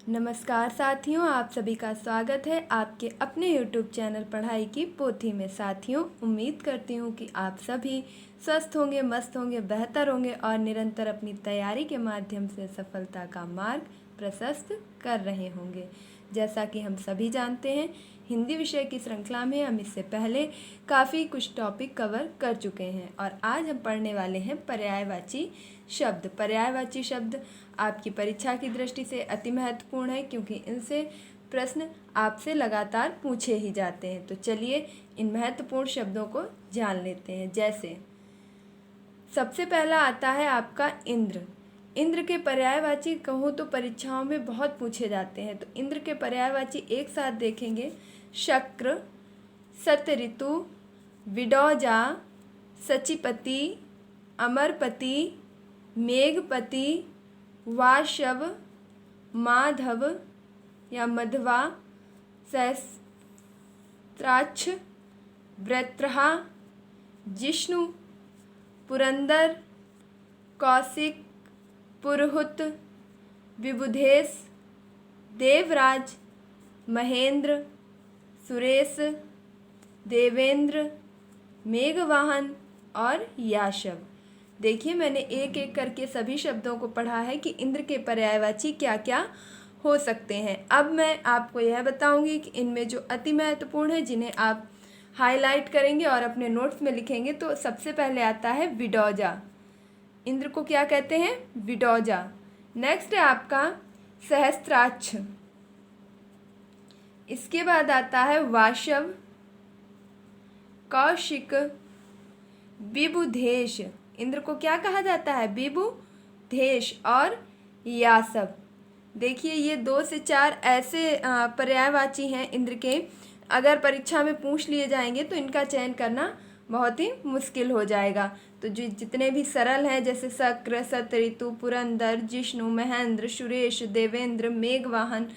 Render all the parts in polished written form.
नमस्कार साथियों, आप सभी का स्वागत है आपके अपने YouTube चैनल पढ़ाई की पोथी में। साथियों, उम्मीद करती हूँ कि आप सभी स्वस्थ होंगे, मस्त होंगे, बेहतर होंगे और निरंतर अपनी तैयारी के माध्यम से सफलता का मार्ग प्रशस्त कर रहे होंगे। जैसा कि हम सभी जानते हैं, हिंदी विषय की श्रृंखला में हम इससे पहले काफ़ी कुछ टॉपिक कवर कर चुके हैं और आज हम पढ़ने वाले हैं पर्यायवाची शब्द। पर्यायवाची शब्द आपकी परीक्षा की दृष्टि से अति महत्वपूर्ण है क्योंकि इनसे प्रश्न आपसे लगातार पूछे ही जाते हैं। तो चलिए इन महत्वपूर्ण शब्दों को जान लेते हैं। जैसे सबसे पहला आता है आपका इंद्र। इंद्र के पर्यायवाची कहूँ तो परीक्षाओं में बहुत पूछे जाते हैं। तो इंद्र के पर्यायवाची एक साथ देखेंगे: शक्र, सतऋतु, विडौजा, सचिपति, अमरपति, मेघपति, वाशव, माधव या मधवा, सहस्त्राक्ष, वृत्रहा, जिष्णु, पुरंदर, कौशिक, पुरहुत, विबुधेश, देवराज, महेंद्र, सुरेश, देवेंद्र, मेघवाहन और याशव। देखिए, मैंने एक एक करके सभी शब्दों को पढ़ा है कि इंद्र के पर्यायवाची क्या क्या हो सकते हैं। अब मैं आपको यह बताऊंगी कि इनमें जो अति महत्वपूर्ण है, जिन्हें आप हाईलाइट करेंगे और अपने नोट्स में लिखेंगे। तो सबसे पहले आता है विडौजा। इंद्र को क्या कहते हैं? विडौजा। नेक्स्ट है आपका सहस्त्राक्ष। इसके बाद आता है वाशव, कौशिक, विबुधेश। इंद्र को क्या कहा जाता है? विबुधेश और यासव। देखिए, ये 2 से 4 ऐसे पर्यायवाची हैं इंद्र के, अगर परीक्षा में पूछ लिए जाएंगे तो इनका चयन करना बहुत ही मुश्किल हो जाएगा। तो जो जितने भी सरल हैं, जैसे शक्र, सतऋतु, पुरंदर, जिष्णु, महेंद्र, सुरेश, देवेंद्र, मेघवाहन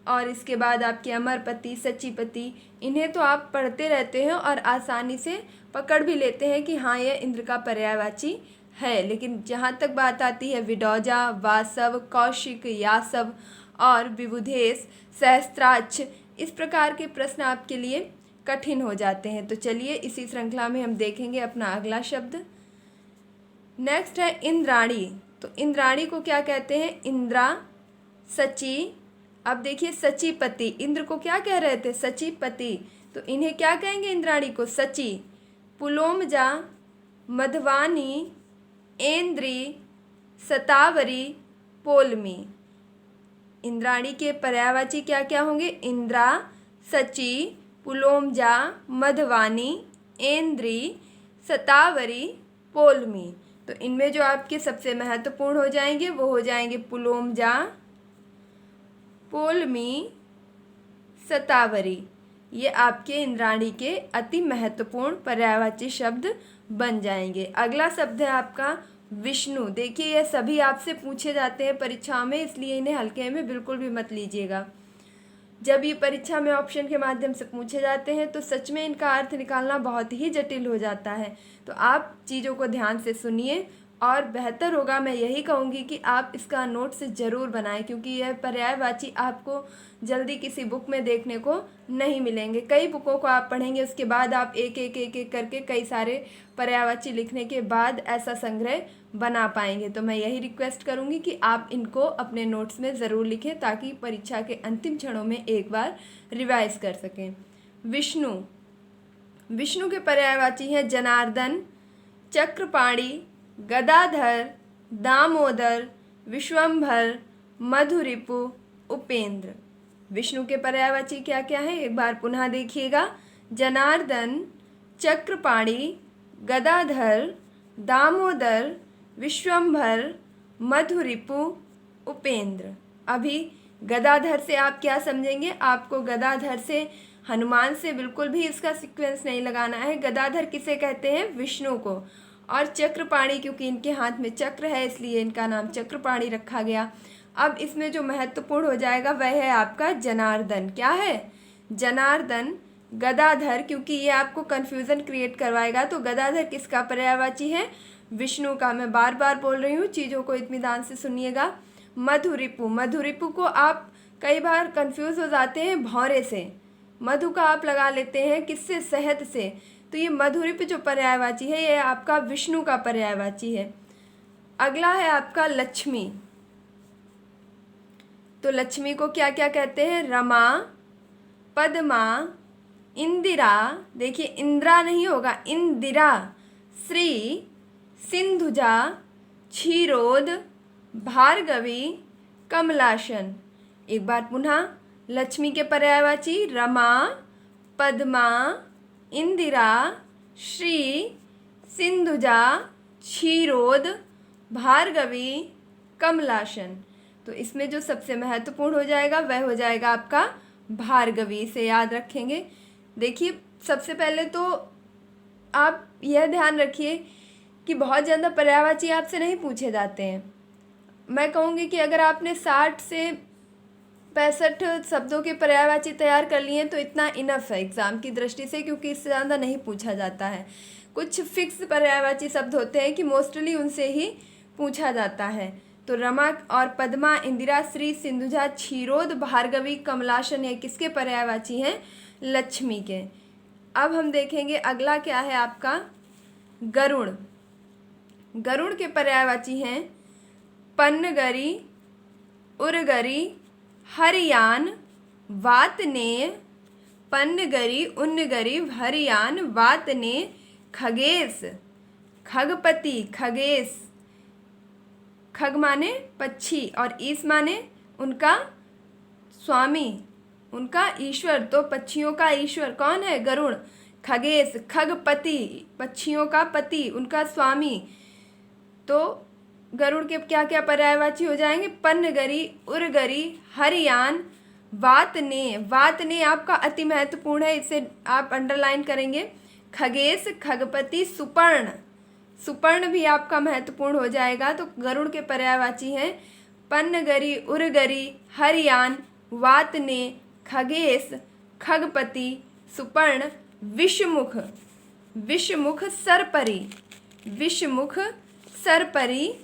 और इसके बाद आपके अमरपति, सचिपति, इन्हें तो आप पढ़ते रहते हैं और आसानी से पकड़ भी लेते हैं कि हाँ, यह इंद्र का पर्यायवाची है। लेकिन जहाँ तक बात आती है विडौजा, वासव, कौशिक, यासव और विबुधेश, सहस्त्राक्ष, इस प्रकार के प्रश्न आपके लिए कठिन हो जाते हैं। तो चलिए इसी श्रृंखला में हम देखेंगे अपना अगला शब्द। नेक्स्ट है इंद्राणी। तो इंद्राणी को क्या कहते हैं? इंद्रा, सची। अब देखिए, सचिपति, इंद्र को क्या कह रहे थे? सचिपति। तो इन्हें क्या कहेंगे? इंद्राणी को सची। पुलोमजा, मधवानी, ऐन्द्री, सतावरी, पोलमी। इंद्राणी के पर्यायवाची क्या क्या होंगे? इंद्रा, सची, पुलोमजा, मधवानी, ऐन्द्री, सतावरी, पोलमी। तो इनमें जो आपके सबसे महत्वपूर्ण हो जाएंगे वो हो जाएंगे पुलोमजा, पोलमी, सतावरी। ये आपके इंद्राणी के अति महत्वपूर्ण पर्यायवाची शब्द बन जाएंगे। अगला शब्द है आपका विष्णु। देखिए, ये सभी आपसे पूछे जाते हैं परीक्षा में, इसलिए इन्हें हल्के में बिल्कुल भी मत लीजिएगा। जब ये परीक्षा में ऑप्शन के माध्यम से पूछे जाते हैं तो सच में इनका अर्थ निकालना बहुत ही जटिल हो जाता है। तो आप चीज़ों को ध्यान से सुनिए और बेहतर होगा, मैं यही कहूँगी कि आप इसका नोट्स ज़रूर बनाएं, क्योंकि यह पर्यायवाची आपको जल्दी किसी बुक में देखने को नहीं मिलेंगे। कई बुकों को आप पढ़ेंगे, उसके बाद आप एक एक करके कई सारे पर्यायवाची लिखने के बाद ऐसा संग्रह बना पाएंगे। तो मैं यही रिक्वेस्ट करूँगी कि आप इनको अपने नोट्स में ज़रूर लिखें ताकि परीक्षा के अंतिम क्षणों में एक बार रिवाइज कर सकें। विष्णु। विष्णु के पर्यायवाची हैं जनार्दन, चक्रपाणी, गदाधर, दामोदर, विश्वंभर, मधुरिपु, उपेंद्र। विष्णु के पर्यायवाची क्या क्या हैं? एक बार पुनः देखिएगा: जनार्दन, चक्रपाणी, गदाधर, दामोदर, विश्वंभर, मधुरिपु, उपेंद्र। अभी गदाधर से आप क्या समझेंगे? आपको गदाधर से, हनुमान से बिल्कुल भी इसका सीक्वेंस नहीं लगाना है। गदाधर किसे कहते हैं? विष्णु को। और चक्रपाणी, क्योंकि इनके हाथ में चक्र है इसलिए इनका नाम चक्रपाणी रखा गया। अब इसमें जो महत्वपूर्ण हो जाएगा वह है आपका जनार्दन। क्या है? जनार्दन। गदाधर, क्योंकि ये आपको कन्फ्यूज़न क्रिएट करवाएगा, तो गदाधर किसका पर्यायवाची है? विष्णु का। मैं बार बार बोल रही हूँ, चीज़ों को इत्मीनान से सुनिएगा। मधुरिपु। मधुरिपु को आप कई बार कंफ्यूज हो जाते हैं भौरे से। मधु का आप लगा लेते हैं किससे, शहद से। तो ये मधुरिप जो पर्यायवाची है ये आपका विष्णु का पर्यायवाची है। अगला है आपका लक्ष्मी। तो लक्ष्मी को क्या क्या कहते हैं, रमा, पद्मा, इंदिरा, देखिए इंदिरा नहीं होगा, इंदिरा, श्री, सिंधुजा, क्षीरोद, भार्गवी, कमलासन। एक बार पुनः, लक्ष्मी के पर्यायवाची रमा, पद्मा, इंदिरा, श्री, सिंधुजा, क्षीरोद, भार्गवी, कमलासन। तो इसमें जो सबसे महत्वपूर्ण हो जाएगा वह हो जाएगा आपका भार्गवी, से याद रखेंगे। देखिए सबसे पहले तो आप यह ध्यान रखिए कि बहुत ज़्यादा पर्यायवाची आपसे नहीं पूछे जाते हैं। मैं कहूँगी कि अगर आपने 60 से 65 शब्दों के पर्यायवाची तैयार कर लिए हैं तो इतना इनफ है एग्ज़ाम की दृष्टि से, क्योंकि इससे ज़्यादा नहीं पूछा जाता है। कुछ फिक्स पर्यायवाची शब्द होते हैं कि मोस्टली उनसे ही पूछा जाता है। तो रमा और पद्मा, इंदिरा, श्री, सिंधुजा, क्षीरोद, भार्गवी, कमलासन ये किसके पर्यायवाची हैं, लक्ष्मी के। अब हम देखेंगे अगला क्या है आपका गरुड़। गरुड़ के पर्यायवाची हैं पन्नगरी, उरगरी, हरियान, वातनेय, पन्नगरी, उन्नगरी, हरियान, वातनेय, खगेश, खगपति, खगेश, खग माने पक्षी और ईश माने उनका स्वामी, उनका ईश्वर। तो पक्षियों का ईश्वर कौन है, गरुड़। खगेश, खगपति, पक्षियों का पति, उनका स्वामी। तो गरुड़ के क्या क्या पर्यायवाची हो जाएंगे, पन्नगरी, उरगरी, हरियान, वातने। वातने आपका अति महत्वपूर्ण है, इसे आप अंडरलाइन करेंगे। खगेश, खगपति, सुपर्ण, सुपर्ण भी आपका महत्वपूर्ण हो जाएगा। तो गरुड़ के पर्यायवाची हैं पन्नगरी, उरगरी, हरियान, वातने, खगेश, खगपति, सुपर्ण, विषमुख, विषमुख, सरपरी, विषमुख, सरपरी,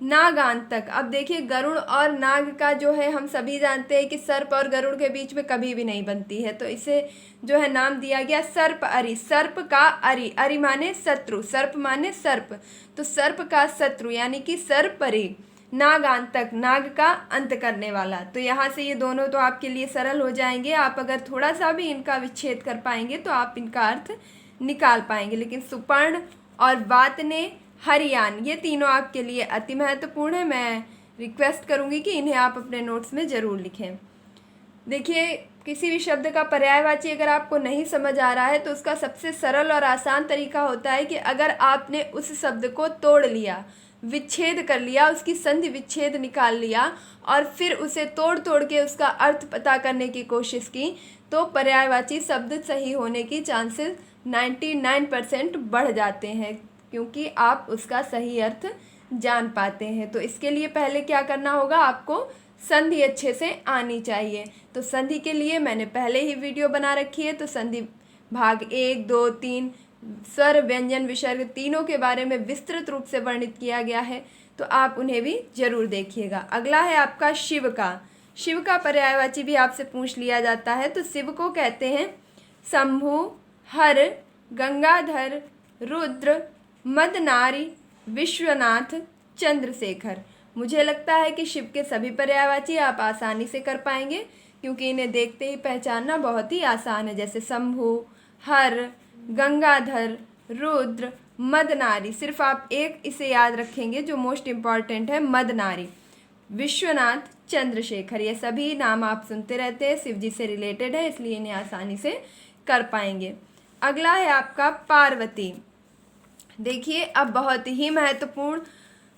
नागांतक। अब देखिए गरुड़ और नाग का जो है हम सभी जानते हैं कि सर्प और गरुड़ के बीच में कभी भी नहीं बनती है, तो इसे जो है नाम दिया गया सर्प अरि। सर्प का अरि, अरि माने शत्रु, सर्प माने सर्प, तो सर्प का शत्रु यानी कि सर्परी। नागांतक, नाग का अंत करने वाला। तो यहाँ से ये दोनों तो आपके लिए सरल हो जाएंगे। आप अगर थोड़ा सा भी इनका विच्छेद कर पाएंगे तो आप इनका अर्थ निकाल पाएंगे। लेकिन सुपर्ण और वातने, हरियान ये तीनों आपके लिए अति महत्वपूर्ण है। मैं रिक्वेस्ट करूंगी कि इन्हें आप अपने नोट्स में ज़रूर लिखें। देखिए किसी भी शब्द का पर्यायवाची अगर आपको नहीं समझ आ रहा है तो उसका सबसे सरल और आसान तरीका होता है कि अगर आपने उस शब्द को तोड़ लिया, विच्छेद कर लिया, उसकी संधि विच्छेद निकाल लिया और फिर उसे तोड़ तोड़ के उसका अर्थ पता करने की कोशिश की, तो पर्यायवाची शब्द सही होने की चांसेस 99% बढ़ जाते हैं, क्योंकि आप उसका सही अर्थ जान पाते हैं। तो इसके लिए पहले क्या करना होगा, आपको संधि अच्छे से आनी चाहिए। तो संधि के लिए मैंने पहले ही वीडियो बना रखी है, तो संधि भाग 1, 2, 3 स्वर, व्यंजन, विसर्ग तीनों के बारे में विस्तृत रूप से वर्णित किया गया है, तो आप उन्हें भी जरूर देखिएगा। अगला है आपका शिव का। शिव का पर्यायवाची भी आपसे पूछ लिया जाता है। तो शिव को कहते हैं शंभु, हर, गंगाधर, रुद्र, मदनारी, विश्वनाथ, चंद्रशेखर। मुझे लगता है कि शिव के सभी पर्यायवाची आप आसानी से कर पाएंगे, क्योंकि इन्हें देखते ही पहचानना बहुत ही आसान है। जैसे शंभु, हर, गंगाधर, रुद्र, मदनारी। सिर्फ आप एक इसे याद रखेंगे जो मोस्ट इम्पॉर्टेंट है, मदनारी, विश्वनाथ, चंद्रशेखर। ये सभी नाम आप सुनते रहते हैं, शिव जी से रिलेटेड है, इसलिए इन्हें आसानी से कर पाएंगे। अगला है आपका पार्वती। देखिए अब बहुत ही महत्वपूर्ण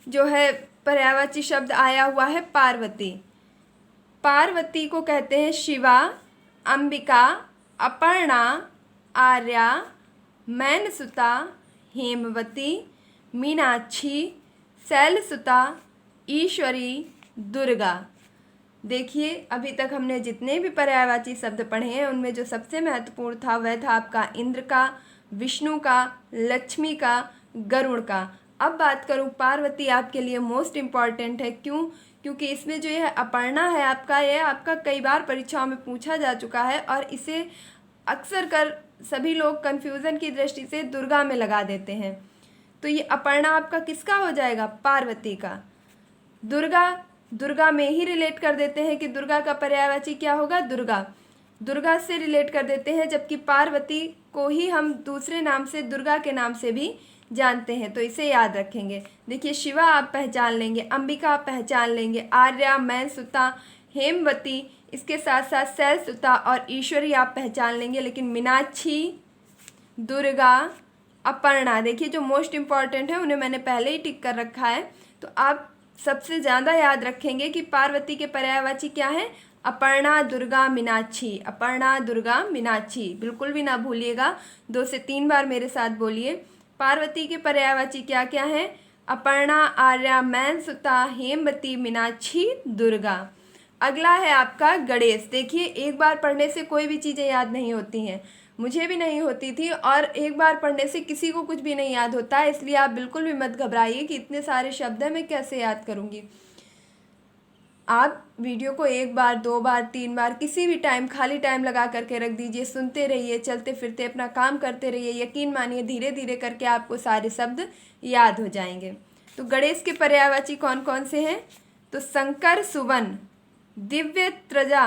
जो है पर्यायवाची शब्द आया हुआ है, पार्वती। पार्वती को कहते हैं शिवा, अंबिका, अपर्णा, आर्या, मैनसुता, हेमवती, मीनाक्षी, शैलसुता, ईश्वरी, दुर्गा। देखिए अभी तक हमने जितने भी पर्यायवाची शब्द पढ़े हैं उनमें जो सबसे महत्वपूर्ण था वह था आपका इंद्र का, विष्णु का, लक्ष्मी का, गरुड़ का। अब बात करूं पार्वती, आपके लिए मोस्ट इम्पॉर्टेंट है। क्यों? क्योंकि इसमें जो यह अपर्णा है आपका, यह आपका कई बार परीक्षाओं में पूछा जा चुका है और इसे अक्सर कर सभी लोग कन्फ्यूज़न की दृष्टि से दुर्गा में लगा देते हैं। तो ये अपर्णा आपका किसका हो जाएगा? पार्वती का। दुर्गा में ही रिलेट कर देते हैं कि दुर्गा का पर्यायवाची क्या होगा? दुर्गा से रिलेट कर देते हैं, जबकि पार्वती को ही हम दूसरे नाम से दुर्गा के नाम से भी जानते हैं। तो इसे याद रखेंगे। देखिए, शिवा आप पहचान लेंगे, अंबिका आप पहचान लेंगे, आर्या, मैनसुता, हेमवती, इसके साथ साथ शैलसुता और ईश्वरी आप पहचान लेंगे। लेकिन मीनाक्षी, दुर्गा, अपर्णा, देखिए जो मोस्ट इम्पॉर्टेंट है उन्हें मैंने पहले ही टिक कर रखा है। तो आप सबसे ज़्यादा याद रखेंगे कि पार्वती के पर्यायवाची क्या है? अपर्णा, दुर्गा, मीनाक्षी। अपर्णा, दुर्गा, मीनाक्षी, बिल्कुल भी ना भूलिएगा। 2 से 3 बार मेरे साथ बोलिए। पार्वती के पर्यायवाची क्या क्या है? अपर्णा, आर्या, मैनसुता, हेमवती, मीनाक्षी, दुर्गा। अगला है आपका गणेश। देखिए, एक बार पढ़ने से कोई भी चीज़ें याद नहीं होती हैं, मुझे भी नहीं होती थी, और एक बार पढ़ने से किसी को कुछ भी नहीं याद होता है। इसलिए आप बिल्कुल भी मत घबराइए कि इतने सारे शब्द हैं, मैं कैसे याद करूँगी। आप वीडियो को 1 बार, 2 बार, 3 बार, किसी भी टाइम खाली टाइम लगा करके रख दीजिए, सुनते रहिए, चलते फिरते अपना काम करते रहिए। यकीन मानिए धीरे धीरे करके आपको सारे शब्द याद हो जाएंगे। तो गणेश के पर्यायवाची कौन कौन से हैं? तो शंकर सुवन, दिव्य त्रजा,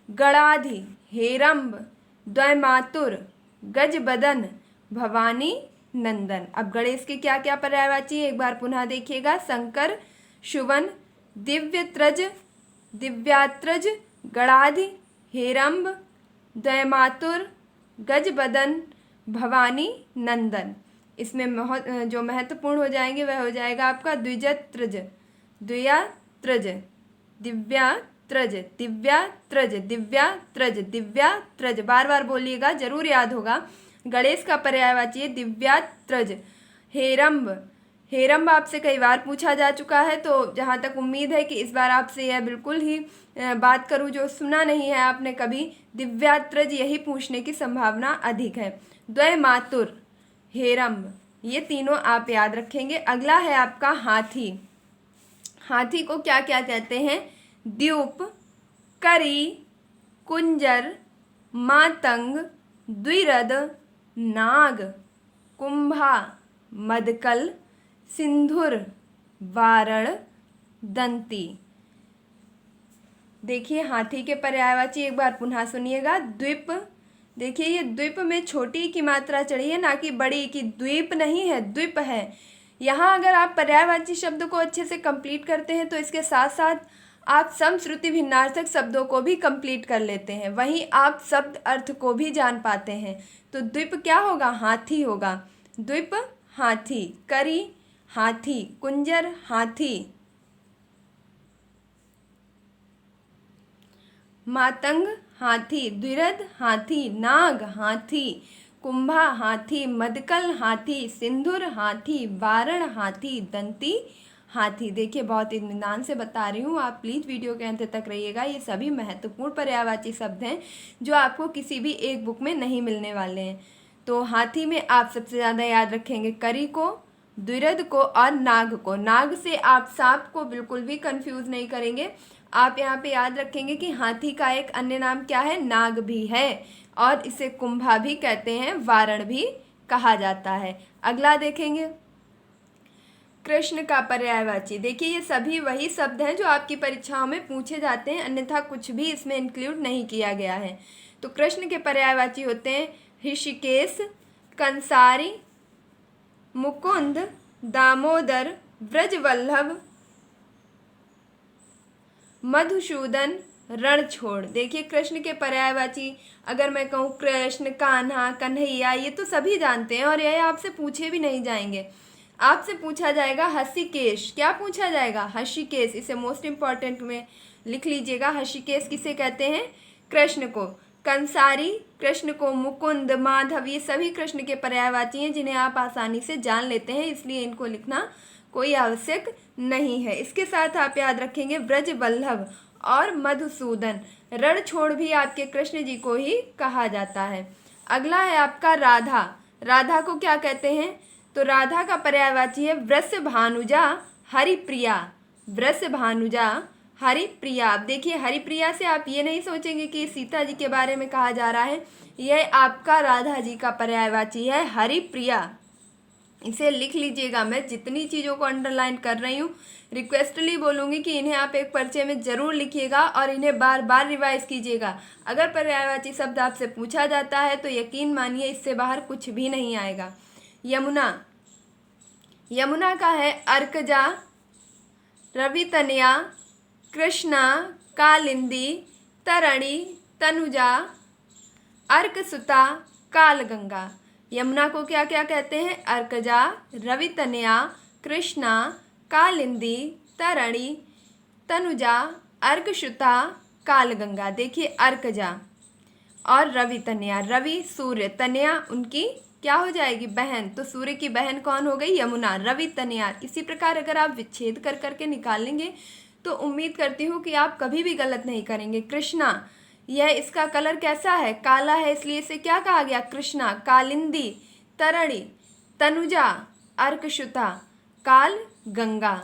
गणाधि, हेरंब, द्वैमातुर, गजबदन, भवानी नंदन। अब गणेश के क्या क्या पर्यायवाची एक बार पुनः देखिएगा। शंकर, शुवन, दिव्यत्रज, दिव्यात्रज, गणाधि, हेरंब, द्वैमातुर, गजबदन, भवानी नंदन। इसमें जो महत्वपूर्ण हो जाएंगे वह हो जाएगा आपका द्विजत्रज, द्वियात्रज, दिव्यात्रज, दिव्यात्रज, दिव्यात्रज, दिव्यात्रज। बार बार बोलिएगा, जरूर याद होगा। गणेश का पर्यायवाची है दिव्यात्रज। हेरंब, हेरंब आपसे कई बार पूछा जा चुका है, तो जहाँ तक उम्मीद है कि इस बार आपसे यह बिल्कुल ही बात करूँ जो सुना नहीं है आपने कभी, दिव्यात्रज यही पूछने की संभावना अधिक है। द्वैमातुर, हेरंब, ये तीनों आप याद रखेंगे। अगला है आपका हाथी। हाथी को क्या क्या कहते हैं? द्यूप, करी, कुंजर, मातंग, द्विरद, नाग, कुंभा, मदकल, सिंधुर, वारण, दंती। देखिए, हाथी के पर्यायवाची एक बार पुनः सुनिएगा। द्वीप, देखिए ये द्वीप में छोटी की मात्रा चढ़ी है, ना कि बड़ी की। द्वीप नहीं है, द्वीप है। यहाँ अगर आप पर्यायवाची शब्द को अच्छे से कंप्लीट करते हैं तो इसके साथ साथ आप समश्रुति भिन्नार्थक शब्दों को भी कंप्लीट कर लेते हैं, वहीं आप शब्द अर्थ को भी जान पाते हैं। तो द्वीप क्या होगा? हाथी होगा। द्वीप हाथी, करी हाथी, कुंजर हाथी, मातंग हाथी, द्विरद हाथी, नाग हाथी, कुंभा हाथी, मदकल हाथी, सिंधुर हाथी, वारण हाथी, दंती हाथी। देखिए, बहुत इत्मीनान से बता रही हूँ, आप प्लीज़ वीडियो के अंत तक रहिएगा। ये सभी महत्वपूर्ण पर्यायवाची शब्द हैं जो आपको किसी भी एक बुक में नहीं मिलने वाले हैं। तो हाथी में आप सबसे ज़्यादा याद रखेंगे करी को, द्विरद को और नाग को। नाग से आप सांप को बिल्कुल भी कंफ्यूज नहीं करेंगे। आप यहाँ पे याद रखेंगे कि हाथी का एक अन्य नाम क्या है? नाग भी है, और इसे कुंभा भी कहते हैं, वारण भी कहा जाता है। अगला देखेंगे कृष्ण का पर्यायवाची। देखिए, ये सभी वही शब्द हैं जो आपकी परीक्षाओं में पूछे जाते हैं, अन्यथा कुछ भी इसमें इंक्लूड नहीं किया गया है। तो कृष्ण के पर्यायवाची होते हैं ऋषिकेश, कंसारी, मुकुंद, दामोदर, ब्रजवल्लभ, मधुसूदन, रणछोड़। देखिए, कृष्ण के पर्यायवाची अगर मैं कहूँ कृष्ण, कान्हा, कन्हैया, ये तो सभी जानते हैं और यह आपसे पूछे भी नहीं जाएंगे। आपसे पूछा जाएगा हर्षिकेश। क्या पूछा जाएगा? हर्षिकेश। इसे मोस्ट इम्पॉर्टेंट में लिख लीजिएगा। हर्षिकेश किसे कहते हैं? कृष्ण को। कंसारी कृष्ण को, मुकुंद, माधव, ये सभी कृष्ण के पर्यायवाची हैं जिन्हें आप आसानी से जान लेते हैं, इसलिए इनको लिखना कोई आवश्यक नहीं है। इसके साथ आप याद रखेंगे ब्रजवल्लभ और मधुसूदन। रणछोड़ भी आपके कृष्ण जी को ही कहा जाता है। अगला है आपका राधा। राधा को क्या कहते हैं? तो राधा का पर्यायवाची है वृषभानुजा, हरिप्रिया, वृषभानुजा हरिप्रिया। अब देखिए हरिप्रिया से आप ये नहीं सोचेंगे कि सीता जी के बारे में कहा जा रहा है, यह आपका राधा जी का पर्यायवाची है हरिप्रिया। इसे लिख लीजिएगा। मैं जितनी चीज़ों को अंडरलाइन कर रही हूँ रिक्वेस्टली बोलूँगी कि इन्हें आप एक पर्चे में ज़रूर लिखिएगा और इन्हें बार बार रिवाइज कीजिएगा। अगर पर्यायवाची शब्द आपसे पूछा जाता है तो यकीन मानिए इससे बाहर कुछ भी नहीं आएगा। यमुना, यमुना का है अर्कजा, रवितनया, कृष्णा, कालिंदी, तरणि, तनुजा, अर्कसुता, कालगंगा। यमुना को क्या क्या कहते हैं? अर्कजा, रवितनया, कृष्णा, कालिंदी, तरणि, तनुजा, अर्कसुता, कालगंगा। देखिए अर्कजा और रवितनया, रवि सूर्य, तनया उनकी क्या हो जाएगी? बहन। तो सूर्य की बहन कौन हो गई? यमुना। रवितनया। इसी प्रकार अगर आप विच्छेद कर करके निकालेंगे तो उम्मीद करती हूँ कि आप कभी भी गलत नहीं करेंगे। कृष्णा, यह इसका कलर कैसा है? काला है, इसलिए इसे क्या कहा गया? कृष्णा। कालिंदी, तरणि, तनुजा, अर्कसुता, काल गंगा।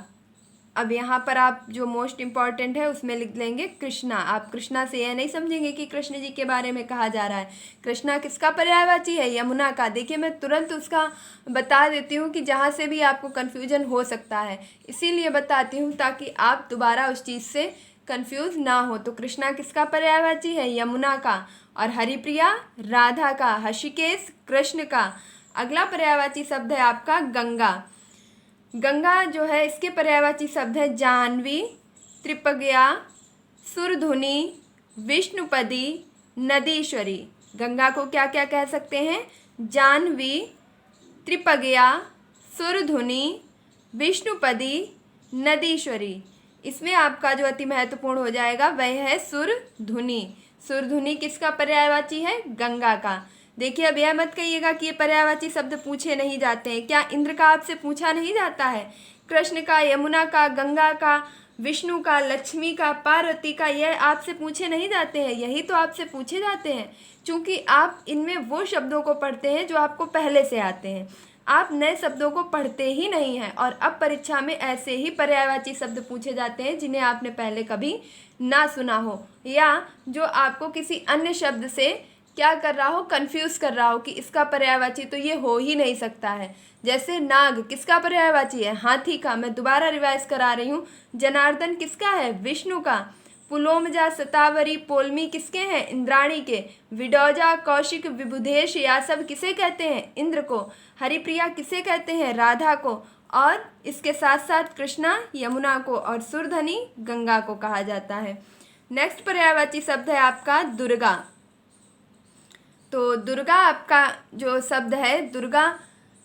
अब यहाँ पर आप जो मोस्ट इम्पॉर्टेंट है उसमें लिख लेंगे कृष्णा। आप कृष्णा से यह नहीं समझेंगे कि कृष्ण जी के बारे में कहा जा रहा है। कृष्णा किसका पर्यायवाची है? यमुना का। देखिए मैं तुरंत उसका बता देती हूँ कि जहाँ से भी आपको कन्फ्यूजन हो सकता है, इसीलिए बताती हूँ ताकि आप दोबारा उस चीज़ से कंफ्यूज ना हो। तो कृष्णा किसका पर्यायवाची है? यमुना का। और हरिप्रिया राधा का, हर्षिकेश कृष्ण का। अगला पर्यायवाची शब्द है आपका गंगा। गंगा जो है इसके पर्यायवाची शब्द है जाह्नवी, त्रिपगया, सुरधुनी, विष्णुपदी, नदीश्वरी। गंगा को क्या क्या कह सकते हैं? जाह्नवी, त्रिपगया, सुरधुनी, विष्णुपदी, नदीश्वरी। इसमें आपका जो अति महत्वपूर्ण हो जाएगा वह है सुरधुनी। सुरधुनी किसका पर्यायवाची है? गंगा का। देखिए अब यह मत कहिएगा कि ये पर्यायवाची शब्द पूछे नहीं जाते हैं। क्या इंद्र का आपसे पूछा नहीं जाता है? कृष्ण का, यमुना का, गंगा का, विष्णु का, लक्ष्मी का, पार्वती का, यह आपसे पूछे नहीं जाते हैं। यही तो आपसे पूछे जाते हैं क्योंकि आप इनमें वो शब्दों को पढ़ते हैं जो आपको पहले से आते हैं। आप नए शब्दों को पढ़ते ही नहीं हैं और अब परीक्षा में ऐसे ही पर्यायवाची शब्द पूछे जाते हैं जिन्हें आपने पहले कभी ना सुना हो या जो आपको किसी अन्य शब्द से क्या कर रहा हो? कंफ्यूज कर रहा हो कि इसका पर्यायवाची तो ये हो ही नहीं सकता है। जैसे नाग किसका पर्यायवाची है? हाथी का। मैं दोबारा रिवाइज करा रही हूँ। जनार्दन किसका है? विष्णु का। पुलोमजा, शतावरी, पोलमी किसके हैं? इंद्राणी के। विडौजा, कौशिक, विबुधेश या सब किसे कहते हैं? इंद्र को। हरिप्रिया किसे कहते हैं? राधा को। और इसके साथ साथ कृष्णा यमुना को और सुरधनी गंगा को कहा जाता है। नेक्स्ट पर्यायवाची शब्द है आपका दुर्गा। तो दुर्गा आपका जो शब्द है, दुर्गा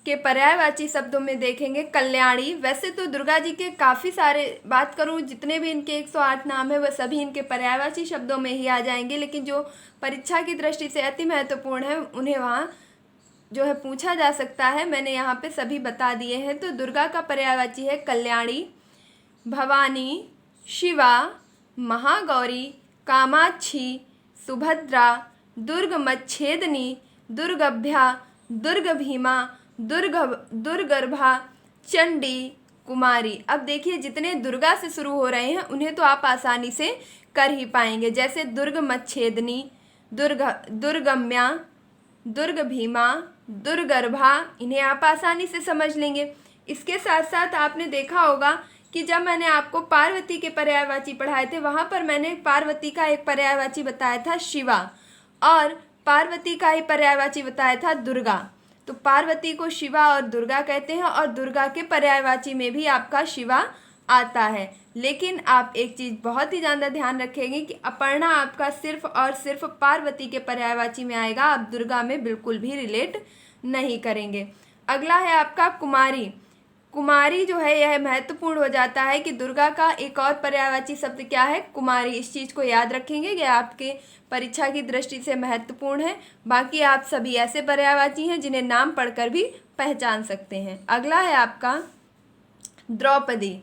के पर्यायवाची शब्दों में देखेंगे कल्याणी। वैसे तो दुर्गा जी के काफ़ी सारे, बात करूँ जितने भी इनके 108 नाम है वह सभी इनके पर्यायवाची शब्दों में ही आ जाएंगे, लेकिन जो परीक्षा की दृष्टि से अति महत्वपूर्ण है उन्हें वहाँ जो है पूछा जा सकता है। मैंने यहाँ पे सभी बता दिए हैं। तो दुर्गा का पर्यायवाची है कल्याणी, भवानी, शिवा, महागौरी, कामाक्षी, सुभद्रा, दुर्गमच्छेदनी, दुर्गभ्या, दुर्गभीमा, दुर्गर्भा, चंडी, कुमारी। अब देखिए जितने दुर्गा से शुरू हो रहे हैं उन्हें तो आप आसानी से कर ही पाएंगे। जैसे दुर्गमच्छेदनी, दुर्गम्या, दुर्गभीमा, दुर्गर्भा, इन्हें आप आसानी से समझ लेंगे। इसके साथ साथ आपने देखा होगा कि जब मैंने आपको पार्वती के पर्यायवाची पढ़ाए थे वहाँ पर मैंने पार्वती का एक पर्यायवाची बताया था शिवा और पार्वती का ही पर्यायवाची बताया था दुर्गा। तो पार्वती को शिवा और दुर्गा कहते हैं और दुर्गा के पर्यायवाची में भी आपका शिवा आता है। लेकिन आप एक चीज़ बहुत ही ज़्यादा ध्यान रखेंगे कि अपर्णा आपका सिर्फ और सिर्फ पार्वती के पर्यायवाची में आएगा, आप दुर्गा में बिल्कुल भी रिलेट नहीं करेंगे। अगला है आपका कुमारी। कुमारी जो है यह महत्वपूर्ण हो जाता है कि दुर्गा का एक और पर्यायवाची शब्द क्या है? कुमारी। इस चीज़ को याद रखेंगे, यह आपके परीक्षा की दृष्टि से महत्वपूर्ण है। बाकी आप सभी ऐसे पर्यायवाची हैं जिन्हें नाम पढ़कर भी पहचान सकते हैं। अगला है आपका द्रौपदी।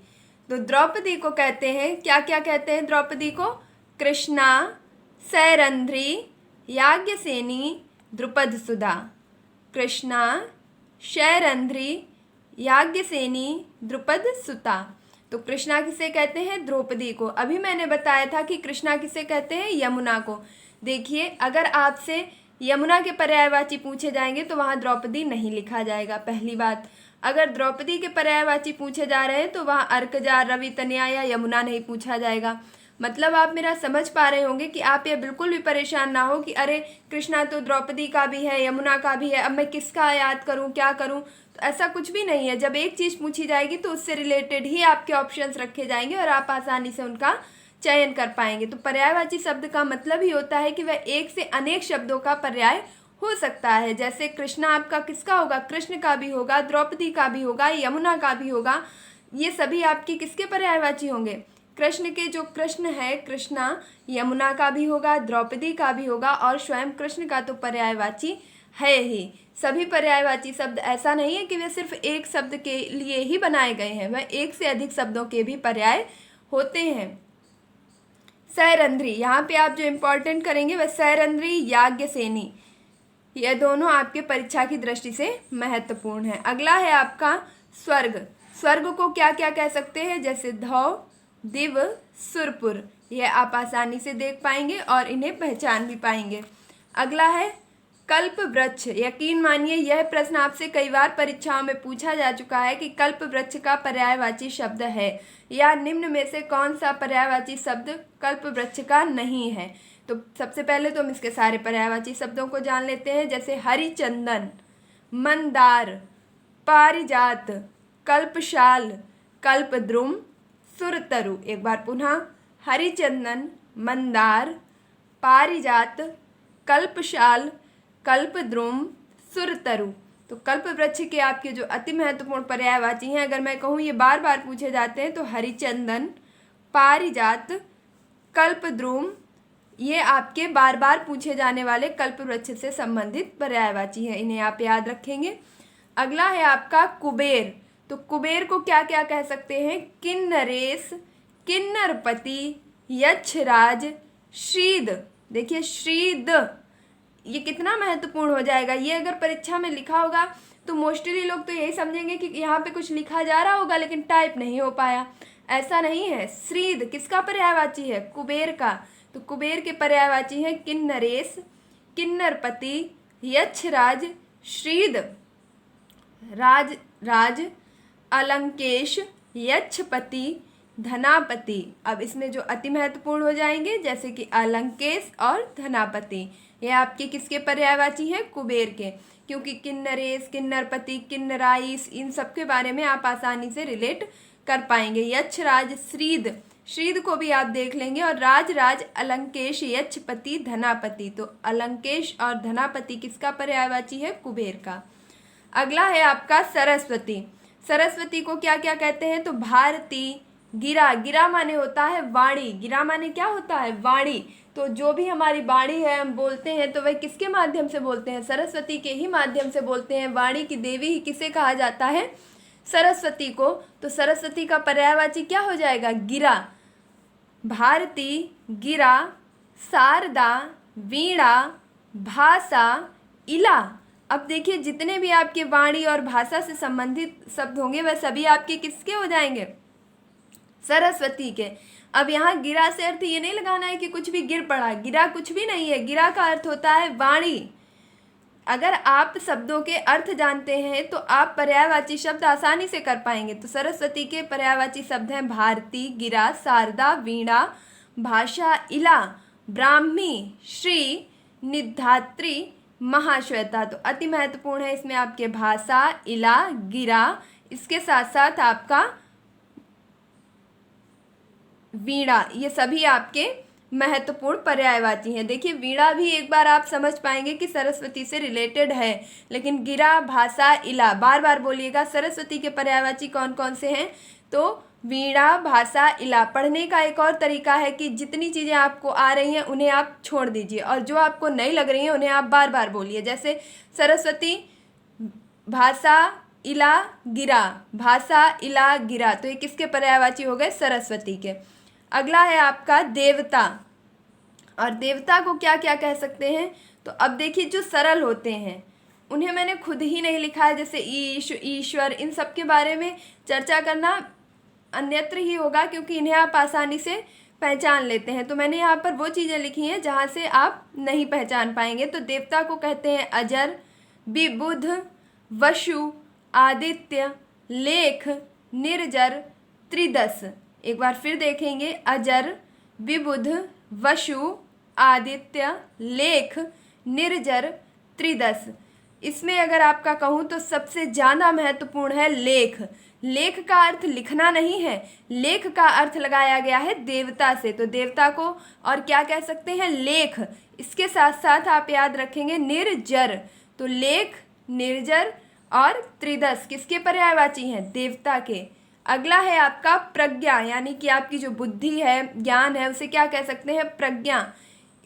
तो द्रौपदी को कहते हैं, क्या क्या कहते हैं द्रौपदी को? कृष्णा, सैरंध्री, याज्ञसेनी, द्रुपद सुधा। कृष्णा, शैरंध्री, याज्ञसेनी, द्रुपद सुता। तो कृष्णा किसे कहते हैं? द्रौपदी को। अभी मैंने बताया था कि कृष्णा किसे कहते हैं? यमुना को। देखिए, अगर आपसे यमुना के पर्यायवाची पूछे जाएंगे तो वहाँ द्रौपदी नहीं लिखा जाएगा, पहली बात। अगर द्रौपदी के पर्यायवाची पूछे जा रहे हैं तो वहाँ अर्कजा, रवि, तनया या यमुना नहीं पूछा जाएगा। मतलब आप मेरा समझ पा रहे होंगे कि आप ये बिल्कुल भी परेशान ना हो कि अरे कृष्णा तो द्रौपदी का भी है, यमुना का भी है, अब मैं किसका याद करूं, क्या करूं। तो ऐसा कुछ भी नहीं है। जब एक चीज़ पूछी जाएगी तो उससे रिलेटेड ही आपके ऑप्शंस रखे जाएंगे और आप आसानी से उनका चयन कर पाएंगे। तो पर्यायवाची शब्द का मतलब ही होता है कि वह एक से अनेक शब्दों का पर्याय हो सकता है। जैसे कृष्णा आपका किसका होगा? कृष्ण का भी होगा, द्रौपदी का भी होगा, यमुना का भी होगा। ये सभी आपके किसके पर्यायवाची होंगे? कृष्ण के। जो कृष्ण है, कृष्णा, यमुना का भी होगा, द्रौपदी का भी होगा और स्वयं कृष्ण का तो पर्यायवाची है ही। सभी पर्यायवाची शब्द ऐसा नहीं है कि वे सिर्फ एक शब्द के लिए ही बनाए गए हैं, वह एक से अधिक शब्दों के भी पर्याय होते हैं। सैरंध्री, यहाँ पे आप जो इम्पोर्टेंट करेंगे वह सैरंध्री, याज्ञसेनी, यह दोनों आपके परीक्षा की दृष्टि से महत्वपूर्ण है। अगला है आपका स्वर्ग। स्वर्ग को क्या क्या कह सकते हैं? जैसे धौ, दिव, सुरपुर, यह आप आसानी से देख पाएंगे और इन्हें पहचान भी पाएंगे। अगला है कल्प वृक्ष। यकीन मानिए यह प्रश्न आपसे कई बार परीक्षाओं में पूछा जा चुका है कि कल्प वृक्ष का पर्यायवाची शब्द है या निम्न में से कौन सा पर्यायवाची शब्द कल्प वृक्ष का नहीं है। तो सबसे पहले तो हम इसके सारे पर्यायवाची शब्दों को जान लेते हैं। जैसे हरिचंदन, मंदार, पारिजात, कल्पशाल, कल्पद्रुम, सुरतरु। एक बार पुनः, हरिचंदन, मंदार, पारिजात, कल्पशाल, कल्पद्रुम, सुरतरु। तो कल्प वृक्ष के आपके जो अति महत्वपूर्ण पर्यायवाची हैं, अगर मैं कहूँ ये बार बार पूछे जाते हैं, तो हरिचंदन, पारिजात, कल्पद्रुम, ये आपके बार बार पूछे जाने वाले कल्प वृक्ष से संबंधित पर्यायवाची हैं, इन्हें आप याद रखेंगे। अगला है आपका कुबेर। तो कुबेर को क्या क्या कह सकते हैं? किन्नरेश, किन्नरपति, यक्षराज, श्रीद। देखिए श्रीद, ये कितना महत्वपूर्ण हो जाएगा। ये अगर परीक्षा में लिखा होगा तो मोस्टली लोग तो यही समझेंगे कि यहाँ पे कुछ लिखा जा रहा होगा लेकिन टाइप नहीं हो पाया। ऐसा नहीं है। श्रीद किसका पर्यायवाची है? कुबेर का। तो कुबेर के पर्यायवाची हैं किन्नरेश, किन्नरपति, यक्षराज, श्रीद, राज, अलंकेश, यक्षपति, धनापति। अब इसमें जो अति महत्वपूर्ण हो जाएंगे जैसे कि अलंकेश और धनापति, ये आपके किसके पर्यायवाची हैं? कुबेर के। क्योंकि किन्नरेश, किन्नरपति, किन्नराइस, इन सब के बारे में आप आसानी से रिलेट कर पाएंगे। यक्षराज, श्रीद को भी आप देख लेंगे। और राज, अलंकेश, यक्षपति, धनापति। तो अलंकेश और धनापति किसका पर्यायवाची है? कुबेर का। अगला है आपका सरस्वती। सरस्वती को क्या क्या कहते हैं? तो भारती, गिरा माने होता है वाणी। गिरा माने क्या होता है? वाणी। तो जो भी हमारी वाणी है, हम बोलते हैं तो वह किसके माध्यम से बोलते हैं? सरस्वती के ही माध्यम से बोलते हैं। वाणी की देवी ही किसे कहा जाता है? सरस्वती को। तो सरस्वती का पर्यायवाची क्या हो जाएगा? गिरा। भारती, गिरा, शारदा, वीणा, भाषा, इला। अब देखिए जितने भी आपके वाणी और भाषा से संबंधित शब्द होंगे वह सभी आपके किसके हो जाएंगे? सरस्वती के। अब यहाँ गिरा से अर्थ ये नहीं लगाना है कि कुछ भी गिर पड़ा। गिरा कुछ भी नहीं है। गिरा का अर्थ होता है वाणी। अगर आप शब्दों के अर्थ जानते हैं तो आप पर्यायवाची शब्द आसानी से कर पाएंगे। तो सरस्वती के पर्यायवाची शब्द हैं भारती, गिरा, शारदा, वीणा, भाषा, इला, ब्राह्मी, श्री, निधात्री, महाश्वेता। तो अति महत्वपूर्ण है इसमें आपके भाषा, इला, गिरा, इसके साथ साथ आपका वीणा। ये सभी आपके महत्वपूर्ण पर्यायवाची हैं। देखिए वीणा भी एक बार आप समझ पाएंगे कि सरस्वती से रिलेटेड है, लेकिन गिरा, भाषा, इला, बार बार बोलिएगा। सरस्वती के पर्यायवाची कौन कौन से हैं? तो वीणा, भाषा, इला। पढ़ने का एक और तरीका है कि जितनी चीज़ें आपको आ रही हैं उन्हें आप छोड़ दीजिए और जो आपको नहीं लग रही हैं उन्हें आप बार बार बोलिए। जैसे सरस्वती, भाषा, इला, गिरा, भाषा, इला, गिरा। तो ये किसके पर्यायवाची हो गए? सरस्वती के। अगला है आपका देवता। और देवता को क्या क्या कह सकते हैं? तो अब देखिए जो सरल होते हैं उन्हें मैंने खुद ही नहीं लिखा है। जैसे ईश, ईश्वर, इन सब के बारे में चर्चा करना अन्यत्र ही होगा, क्योंकि इन्हें आप आसानी से पहचान लेते हैं। तो मैंने यहाँ पर वो चीज़ें लिखी हैं जहाँ से आप नहीं पहचान पाएंगे। तो देवता को कहते हैं अजर, विबुध, वसु, आदित्य, लेख, निर्जर, त्रिदश। एक बार फिर देखेंगे, अजर, विबुध, वसु, आदित्य, लेख, निर्जर, त्रिदश। इसमें अगर आपका कहूँ तो सबसे ज़्यादा महत्वपूर्ण है लेख। लेख का अर्थ लिखना नहीं है, लेख का अर्थ लगाया गया है देवता से। तो देवता को और क्या कह सकते हैं, लेख। इसके साथ साथ आप याद रखेंगे निर्जर। तो लेख, निर्जर और त्रिदश किसके पर्यायवाची हैं, देवता के। अगला है आपका प्रज्ञा, यानी कि आपकी जो बुद्धि है, ज्ञान है, उसे क्या कह सकते हैं, प्रज्ञा।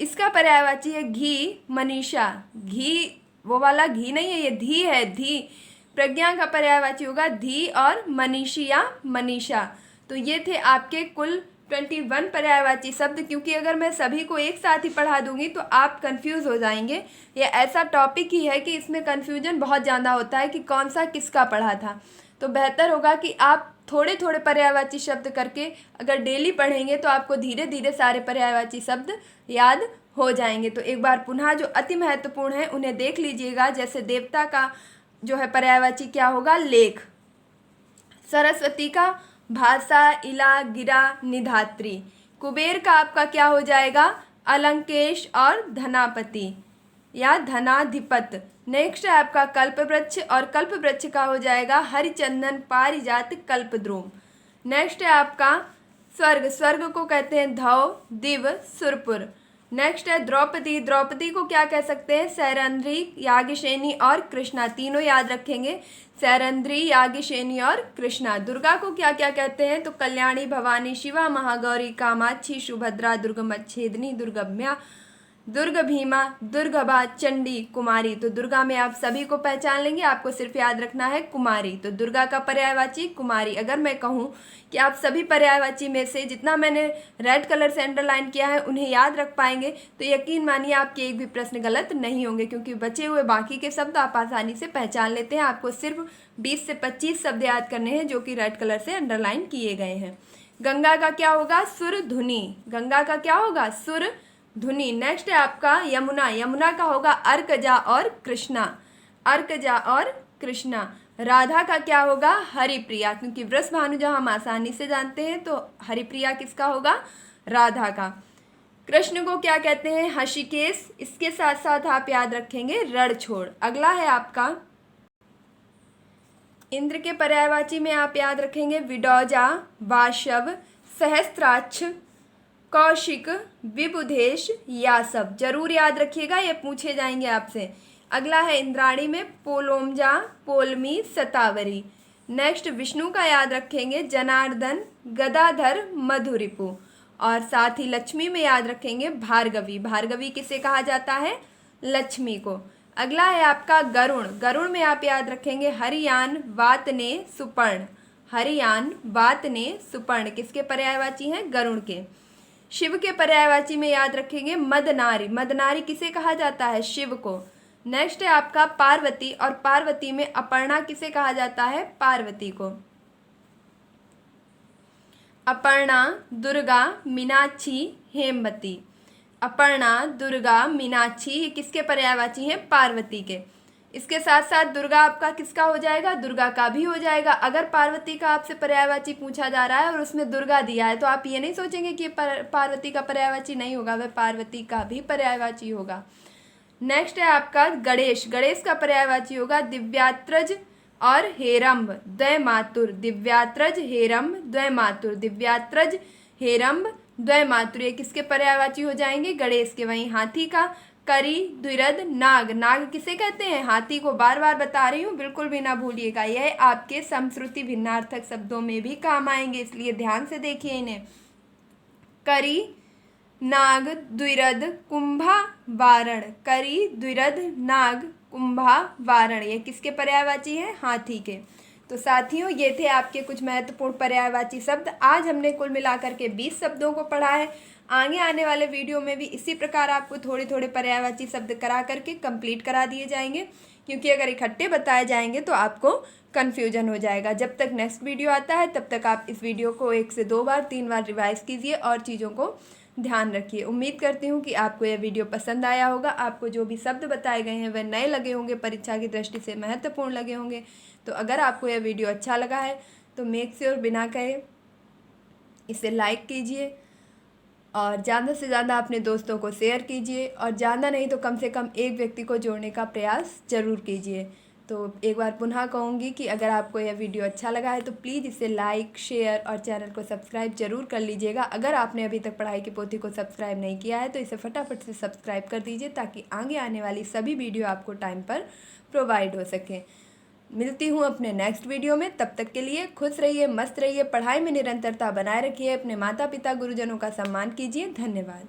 इसका पर्यायवाची है घी, मनीषा। घी वो वाला घी नहीं है, ये धी है, धी। प्रज्ञा का पर्यायवाची होगा धी और मनीषी या मनीषा। तो ये थे आपके कुल 21 पर्यायवाची शब्द। क्योंकि अगर मैं सभी को एक साथ ही पढ़ा दूंगी तो आप कंफ्यूज हो जाएंगे। ये ऐसा टॉपिक ही है कि इसमें कंफ्यूजन बहुत ज़्यादा होता है कि कौन सा किसका पढ़ा था। तो बेहतर होगा कि आप थोड़े थोड़े पर्यायवाची शब्द करके अगर डेली पढ़ेंगे तो आपको धीरे धीरे सारे पर्यायवाची शब्द याद हो जाएंगे। तो एक बार पुनः जो अति महत्वपूर्ण है उन्हें देख लीजिएगा। जैसे देवता का जो है पर्यायवाची क्या होगा, लेख। सरस्वती का भाषा, इला, गिरा, निधात्री। कुबेर का आपका क्या हो जाएगा, अलंकेश और धनापति या धनाधिपत। नेक्स्ट है आपका कल्पवृक्ष, और कल्पवृक्ष का हो जाएगा हरिचंदन, पारिजात, कल्पद्रुम। नेक्स्ट है आपका स्वर्ग, स्वर्ग को कहते हैं धौ, दिव, सुरपुर। नेक्स्ट है द्रौपदी, द्रौपदी को क्या कह सकते हैं, सैरंध्री, याज्ञसेनी और कृष्णा। तीनों याद रखेंगे, सैरंध्री, याज्ञसेनी और कृष्णा। दुर्गा को क्या क्या कहते हैं, तो कल्याणी, भवानी, शिवा, महागौरी, कामाक्षी, सुभद्रा, दुर्गमच्छेदिनी, दुर्गम्या, दुर्ग भीमा, दुर्गभा, चंडी, कुमारी। तो दुर्गा में आप सभी को पहचान लेंगे, आपको सिर्फ याद रखना है कुमारी। तो दुर्गा का पर्यायवाची कुमारी। अगर मैं कहूँ कि आप सभी पर्यायवाची में से जितना मैंने रेड कलर से अंडरलाइन किया है उन्हें याद रख पाएंगे तो यकीन मानिए आपके एक भी प्रश्न गलत नहीं होंगे, क्योंकि बचे हुए बाकी के शब्द आप आसानी से पहचान लेते हैं। आपको सिर्फ 20 से 25 शब्द याद करने हैं जो कि रेड कलर से अंडरलाइन किए गए हैं। गंगा का क्या होगा, सुर धुनी। गंगा का क्या होगा, सुर धुनी। नेक्स्ट है आपका यमुना, यमुना का होगा अर्कजा और कृष्णा, अर्कजा और कृष्णा। राधा का क्या होगा, हरिप्रिया, क्योंकि वृषभानुजा हम आसानी से जानते हैं तो हरिप्रिया किसका होगा, राधा का। कृष्ण को क्या कहते हैं, हषिकेश। इसके साथ साथ आप याद रखेंगे रणछोड़। अगला है आपका इंद्र के पर्यायवाची में आप याद रखेंगे विडौजा, वाशव, सहस्त्राक्ष, कौशिक, विबुधेश, यासव। जरूर याद रखिएगा, ये पूछे जाएंगे आपसे। अगला है इंद्राणी में पोलोमजा, पोलमी, सतावरी। नेक्स्ट विष्णु का याद रखेंगे जनार्दन, गदाधर, मधुरिपु। और साथ ही लक्ष्मी में याद रखेंगे भार्गवी। भार्गवी किसे कहा जाता है, लक्ष्मी को। अगला है आपका गरुण, गरुण में आप याद रखेंगे हरियान, वातने, सुपर्ण। हरियान, वातने, सुपर्ण किसके पर्यायवाची हैं, गरुण के। शिव के पर्यायवाची में याद रखेंगे मदनारी। मदनारी किसे कहा जाता है, शिव को। नेक्स्ट है आपका पार्वती, और पार्वती में अपर्णा किसे कहा जाता है, पार्वती को। अपर्णा, दुर्गा, मीनाक्षी, हेमवती। अपर्णा, दुर्गा, मीनाक्षी ये किसके पर्यायवाची हैं, पार्वती के। इसके साथ साथ दुर्गा आपका किसका हो जाएगा, दुर्गा का भी हो जाएगा। अगर पार्वती का आपसे पर्यायवाची पूछा जा रहा है और उसमें दुर्गा दिया है तो आप ये नहीं सोचेंगे कि पार्वती का पर्यायवाची नहीं होगा, वह पार्वती का भी पर्यायवाची होगा। नेक्स्ट है आपका गणेश, गणेश का पर्यायवाची होगा दिव्यात्रज और हेरम्ब, द्वैमातुर। दिव्यात्रज, हेरम्ब, द्वैमातुर। दिव्यात्रज, हेरम्ब, द्वैमातुर ये किसके पर्यायवाची हो जाएंगे, गणेश के। वहीं हाथी का करी, द्विरद, नाग। नाग किसे कहते हैं, हाथी को। बार बार बता रही हूँ, बिल्कुल भी ना भूलिएगा, यह आपके समश्रुति भिन्नार्थक शब्दों में भी काम आएंगे, इसलिए ध्यान से देखिए इन्हें। करी, नाग, द्विरद, कुंभा, वारण। करी, द्विरद, नाग, कुंभा, वारण ये किसके पर्यायवाची हैं, हाथी के। तो साथियों ये थे आपके कुछ महत्वपूर्ण पर्यायवाची शब्द। आज हमने कुल मिलाकर के 20 शब्दों को पढ़ा है। आगे आने वाले वीडियो में भी इसी प्रकार आपको थोड़े थोड़े पर्यायवाची शब्द करा करके कंप्लीट करा दिए जाएंगे, क्योंकि अगर इकट्ठे बताए जाएंगे तो आपको कन्फ्यूजन हो जाएगा। जब तक नेक्स्ट वीडियो आता है तब तक आप इस वीडियो को 1 से 2 बार 3 बार रिवाइज कीजिए और चीज़ों को ध्यान रखिए। उम्मीद करती हूँ कि आपको यह वीडियो पसंद आया होगा। आपको जो भी शब्द बताए गए हैं वह नए लगे होंगे, परीक्षा की दृष्टि से महत्वपूर्ण लगे होंगे। तो अगर आपको यह वीडियो अच्छा लगा है तो मेक श्योर बिना कहे इसे लाइक कीजिए और ज़्यादा से ज़्यादा अपने दोस्तों को शेयर कीजिए, और ज़्यादा नहीं तो कम से कम एक व्यक्ति को जोड़ने का प्रयास ज़रूर कीजिए। तो एक बार पुनः कहूँगी कि अगर आपको यह वीडियो अच्छा लगा है तो प्लीज़ इसे लाइक, शेयर और चैनल को सब्सक्राइब जरूर कर लीजिएगा। अगर आपने अभी तक पढ़ाई की पोथी को सब्सक्राइब नहीं किया है तो इसे फटाफट से सब्सक्राइब कर दीजिए, ताकि आगे आने वाली सभी वीडियो आपको टाइम पर प्रोवाइड हो सकें। मिलती हूँ अपने नेक्स्ट वीडियो में। तब तक के लिए खुश रहिए, मस्त रहिए, पढ़ाई में निरंतरता बनाए रखिए, अपने माता पिता गुरुजनों का सम्मान कीजिए। धन्यवाद।